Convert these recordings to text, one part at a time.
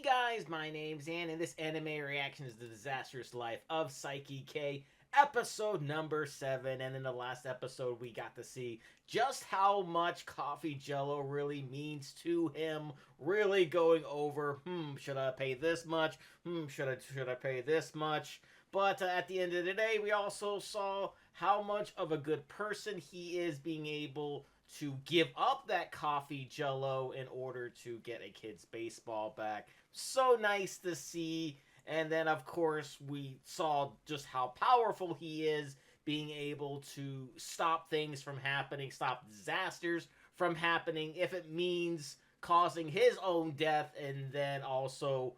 guys, my name's Ann, and this anime reaction is The Disastrous Life of Saiki K, episode number 7, and in the last episode we got to see just how much Coffee Jello really means to him, really going over, should I pay this much, should I pay this much, but at the end of the day, we also saw how much of a good person he is, being able to give up that Coffee Jello in order to get a kid's baseball back. So nice to see. And then, of course, we saw just how powerful he is, being able to stop things from happening, stop disasters from happening, if it means causing his own death and then also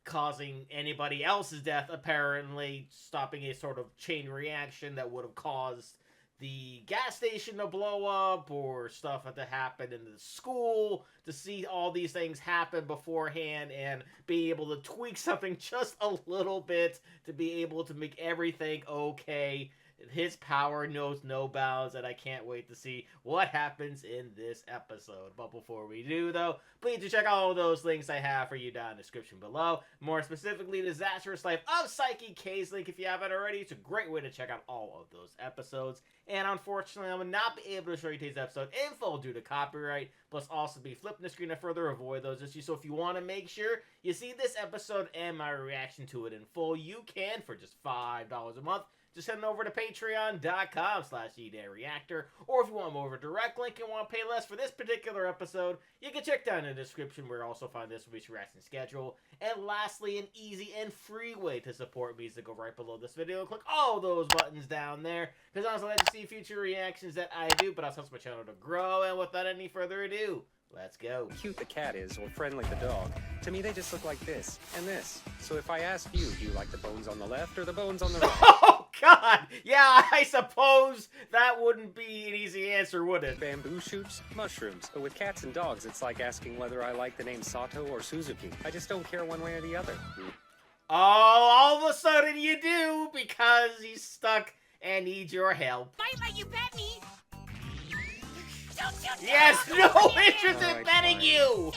causing anybody else's death, apparently stopping a sort of chain reaction that would have caused the gas station to blow up or stuff that happened in the school, to see all these things happen beforehand and be able to tweak something just a little bit to be able to make everything okay. His power knows no bounds, and I can't wait to see what happens in this episode. But before we do, though, please do check out all those links I have for you down in the description below. More specifically, Disastrous Life of Saiki K's link if you haven't already. It's a great way to check out all of those episodes. And unfortunately, I will not be able to show you today's episode in full due to copyright, plus also be flipping the screen to further avoid those issues. So if you want to make sure you see this episode and my reaction to it in full, you can for just $5 a month. Just head over to patreon.com/Reactor, or if you want more of a direct link and want to pay less for this particular episode, you can check down in the description where you also find this week's reaction schedule. And lastly, an easy and free way to support me is to go right below this video and click all those buttons down there, because I also like to see future reactions that I do, but also helps my channel to grow. And without any further ado, let's go. Cute the cat is, or friendly the dog. To me, they just look like this and this. So if I ask you, do you like the bones on the left or the bones on the right? Oh, God! Yeah, I suppose that wouldn't be an easy answer, would it? Bamboo shoots, mushrooms. But with cats and dogs, it's like asking whether I like the name Sato or Suzuki. I just don't care one way or the other. Oh, all of a sudden you do, because he's stuck and needs your help. Might let you bet me. Don't you Yes, dare! no interest in Alright, betting fine. you!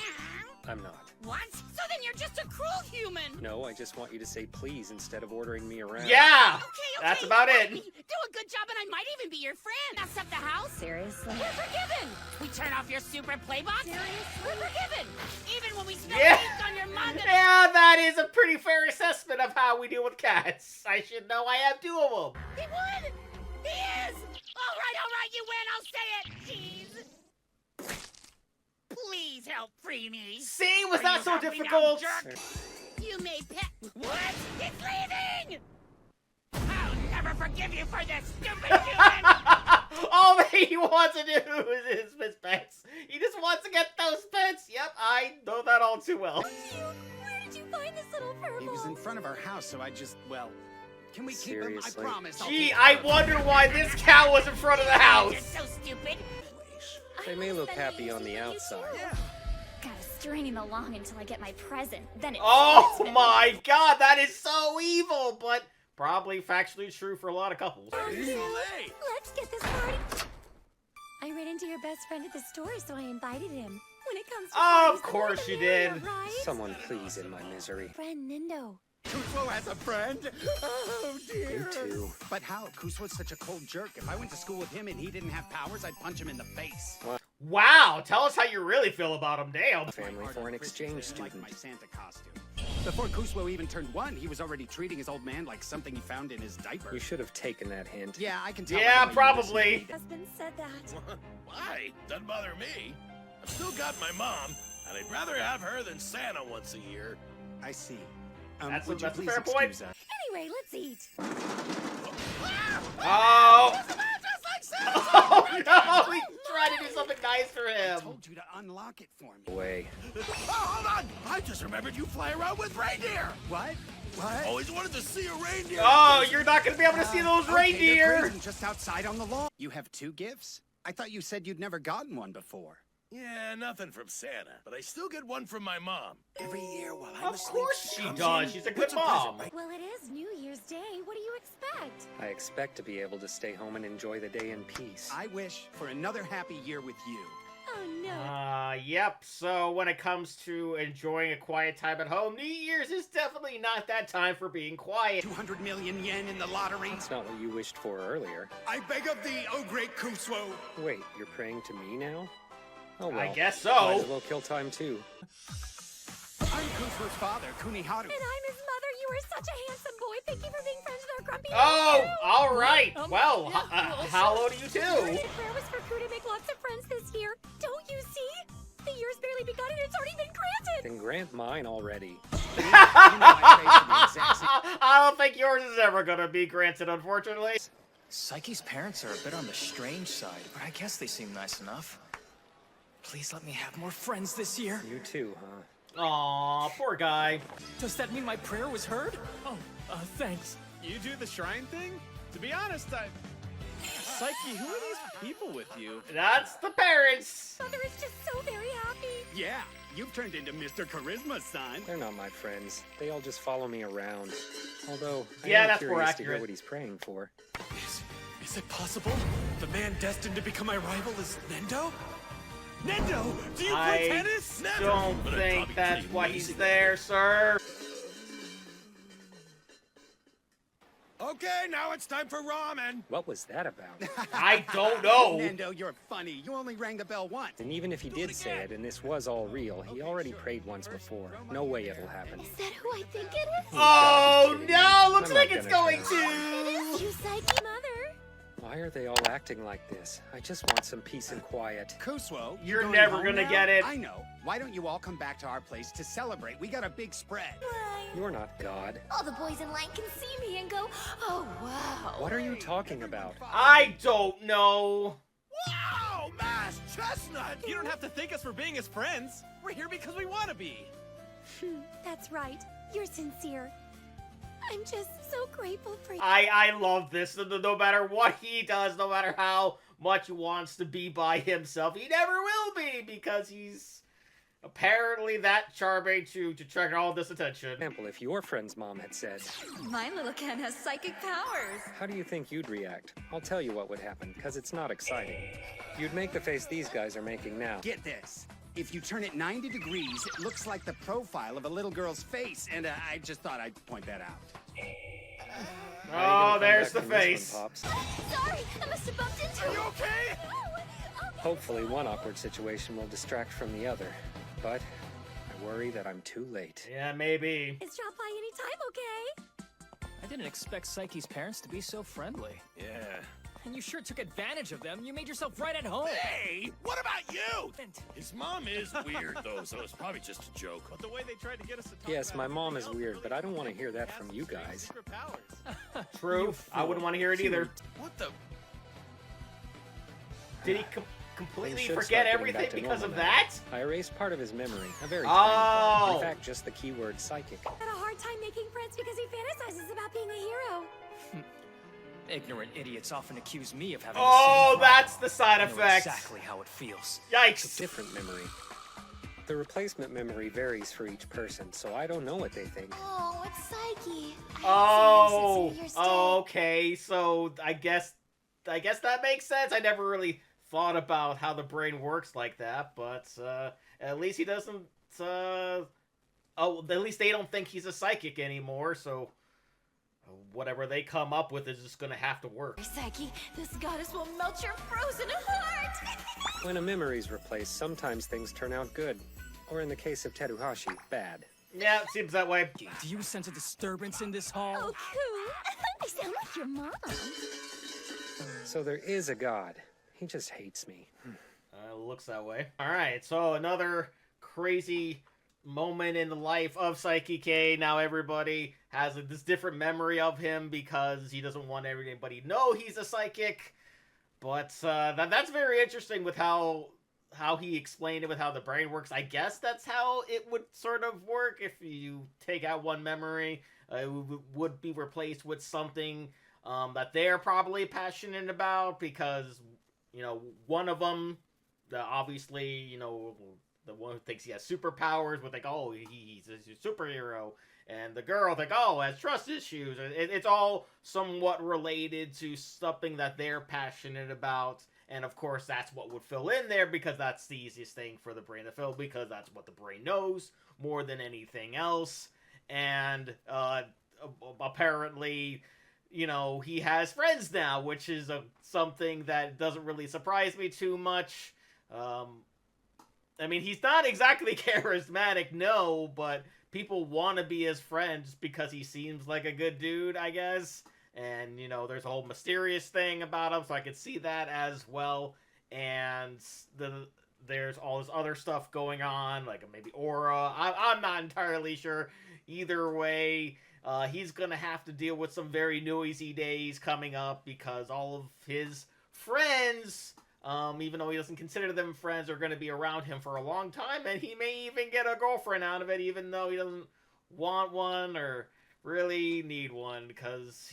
I'm not. What? So then you're just a cruel human. No, I just want you to say please instead of ordering me around. Yeah! Okay, That's about let it. me. Do a good job and I might even be your friend. Mess up the house? Seriously? We're forgiven. We turn off your super play box? Seriously? We're forgiven. Even when we smell Yeah. paint on your mug. Yeah, that is a pretty fair assessment of how we deal with cats. I should know I have 2 of them. He won! He is! All right, you win. I'll say it. Jeez. Please help free me. See, was Are that you so helping difficult? out, jerk? You may pet. What? It's leaving! I'll never forgive you for this, stupid human! All that he wants to do is his pets. He just wants to get those pets. Yep, I know that all too well. Where did you find this little purple? He was in front of our house, so I just, well, can we keep him? I Seriously? promise. I'll Gee, take I care of him. wonder why this cat was in front of the You're house. so stupid. They may look happy on the outside. Gotta string along until I get my present. Then it's Oh my God, that is so evil, but probably factually true for a lot of couples. Let's get this party. I ran into your best friend at the store, so I invited him. When it comes to Of parties, the course more the you merrier, did. Right? Someone please in my misery. Friend Nindo. Kusuo has a friend? Oh, dear. You too. But how? Kusuo's such a cold jerk. If I went to school with him and he didn't have powers, I'd punch him in the face. Wow, tell us how you really feel about him, damn. Family for an exchange Like student. my Santa costume. Before Kusuo even turned 1, he was already treating his old man like something he found in his diaper. You should have taken that hint. Yeah, I can tell. Yeah, by the way you listen to probably. me. Husband said that. Why? Doesn't bother me. I've still got my mom, and I'd rather have her than Santa once a year. I see. That's would a you please fair point. excuse us? Anyway, let's eat. Oh! Just like Oh no! He's trying to do something nice for I him. told you to unlock it for me. Way. Oh, hold on! I just remembered you fly around with reindeer! What? What? Always wanted to see a reindeer! Oh, you're not gonna be able to see those Okay, they're reindeer. grazing just outside on the lawn. You have 2 gifts? I thought you said you'd never gotten one before. Yeah, nothing from Santa, but I still get one from my mom. Every year while I'm Of asleep, course she comes does. in, She's a good puts present mom. right- Well, it is New Year's Day. What do you expect? I expect to be able to stay home and enjoy the day in peace. I wish for another happy year with you. Oh, no. Yep. So when it comes to enjoying a quiet time at home, New Year's is definitely not that time for being quiet. 200 million yen in the lottery. That's not what you wished for earlier. I beg of thee, O great Kuswo. Wait, you're praying to me now? Oh well. I guess Might as so. well kill time too. I'm Kuswo's father, Kuniharu. And I'm his mother. You are such a handsome boy. Thank you for being friends with our grumpy Oh, little all right. Well, yeah, hello to you The too. prayer was for Ku to make lots of friends this year. Don't you see? The year's barely begun and it's already been granted. Then grant mine already. You know I prayed for the exact same- I don't think yours is ever gonna be granted, unfortunately. Saiki's parents are a bit on the strange side, but I guess they seem nice enough. Please let me have more friends this year. You too, huh? Aw, poor guy. Does that mean my prayer was heard? Oh, thanks. You do the shrine thing? To be honest, Saiki, who are these people with you? That's the parents. Mother is just so very happy. Yeah, you've turned into Mr. Charisma, son. They're not my friends. They all just follow me around. Although, I Yeah, am that's more curious to hear accurate. what he's praying for. Is it possible? The man destined to become my rival is Nendo? Nendo, do you play I tennis? Never. don't But I'd think probably that's pretty why amazing. he's there, sir. Okay, now it's time for ramen. What was that about? I don't know. Nendo, you're funny. You only rang the bell once. And even if he did say it and this was all real, he already prayed once before. No way it'll happen. Is that who I think it is? Oh no, looks I'm like not it's gonna going try. It to. is you, Saiki Mother. Why are they all acting like this? I just want some peace and quiet. Kuswo, you You're going never home gonna now? get it. I know. Why don't you all come back to our place to celebrate? We got a big spread. Why? You're not God. All the boys in line can see me and go, oh, wow. What are you talking about? I don't know. Wow, Mass Chestnut! You don't have to thank us for being his friends. We're here because we want to be. That's right. You're sincere. I'm just so grateful for you. I love this. No matter what he does, no matter how much he wants to be by himself, he never will be because he's apparently that charming to attract all this attention. For example, if your friend's mom had said, My little Ken has psychic powers. how do you think you'd react? I'll tell you what would happen, because it's not exciting. You'd make the face these guys are making now. Get this. If you turn it 90 degrees, it looks like the profile of a little girl's face, and I just thought I'd point that out. How are you gonna Oh, come there's back the from this one, face. Pops? Sorry, I must have bumped into You okay? Hopefully one awkward situation will distract from the other. But I worry that I'm too late. Yeah, maybe. It's drop by anytime, okay? I didn't expect Saiki's parents to be so friendly. Yeah. And you sure took advantage of them. You made yourself right at home. Hey, what about you? And His mom is weird, though, so it's probably just a joke. But the way they tried to get us to talk Yes, about my everything mom is else weird, really but I don't want to didn't hear that have from to you be guys. secret powers. True. I wouldn't want to hear it either. What the? Did he completely Things should forget start getting everything back to because of normal now. that? I erased part of his memory, a very Oh. tiny part. In fact, just the keyword psychic. Had a hard time making friends because he fantasizes about being a hero. ignorant idiots often accuse me of having Oh, the same problem. that's the side I know effect. exactly how it feels. It's a Yikes. different memory. The replacement memory varies for each person, so I don't know what they think. Oh, it's Saiki. Oh, okay. So I guess that makes sense. I never really thought about how the brain works like that, but at least he doesn't. At least they don't think he's a psychic anymore. So whatever they come up with is just gonna have to work. Saiki, this goddess will melt your frozen heart. When a memory's replaced, sometimes things turn out good. Or in the case of Teruhashi, bad. Yeah, it seems that way. Do you sense a disturbance in this hall? Oh, Ku, I sound like your mom. So there is a god. He just hates me. Looks that way. All right, so another crazy moment in the life of Saiki K. Now everybody has this different memory of him because he doesn't want everybody to know he's a psychic. But that's very interesting with how he explained it with how the brain works. I guess that's how it would sort of work if you take out one memory. It would be replaced with something that they're probably passionate about because, one of them, obviously, the one who thinks he has superpowers would think, oh, he's a superhero. And the girl think, oh, has trust issues. It's all somewhat related to something that they're passionate about. And of course, that's what would fill in there, because that's the easiest thing for the brain to fill, because that's what the brain knows more than anything else. And apparently, you know, he has friends now, which is something that doesn't really surprise me too much. I mean, he's not exactly charismatic, no, but people want to be his friends because he seems like a good dude, I guess. And, you know, there's a whole mysterious thing about him, so I could see that as well. And there's all this other stuff going on, like maybe aura. I'm not entirely sure. Either way, he's going to have to deal with some very noisy days coming up, because all of his friends, even though he doesn't consider them friends, are going to be around him for a long time, and he may even get a girlfriend out of it, even though he doesn't want one or really need one, because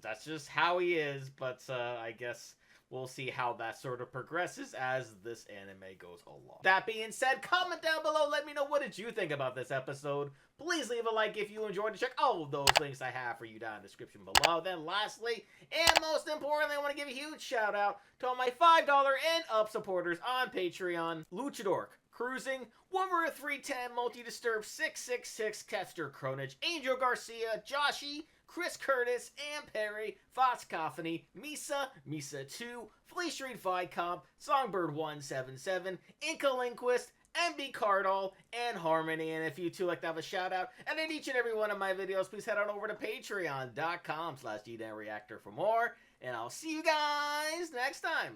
that's just how he is. But I guess we'll see how that sort of progresses as this anime goes along. That being said, comment down below, let me know what did you think about this episode. Please leave a like if you enjoyed it. Check all of those links I have for you down in the description below. Then lastly, and most importantly, I want to give a huge shout out to all my $5 and up supporters on Patreon. Luchador, Cruising, Warrior 310, Multi-Disturb 666, Kester Kronich, Angel Garcia, Joshi, Chris Curtis, Ann Perry, Fox Coffany, Misa2, Flea Street Vicomp, Songbird 177, Inca Linquist, MB Cardall, and Harmony. And if you too like to have a shout out and in each and every one of my videos, please head on over to patreon.com/GDanReactor for more. And I'll see you guys next time.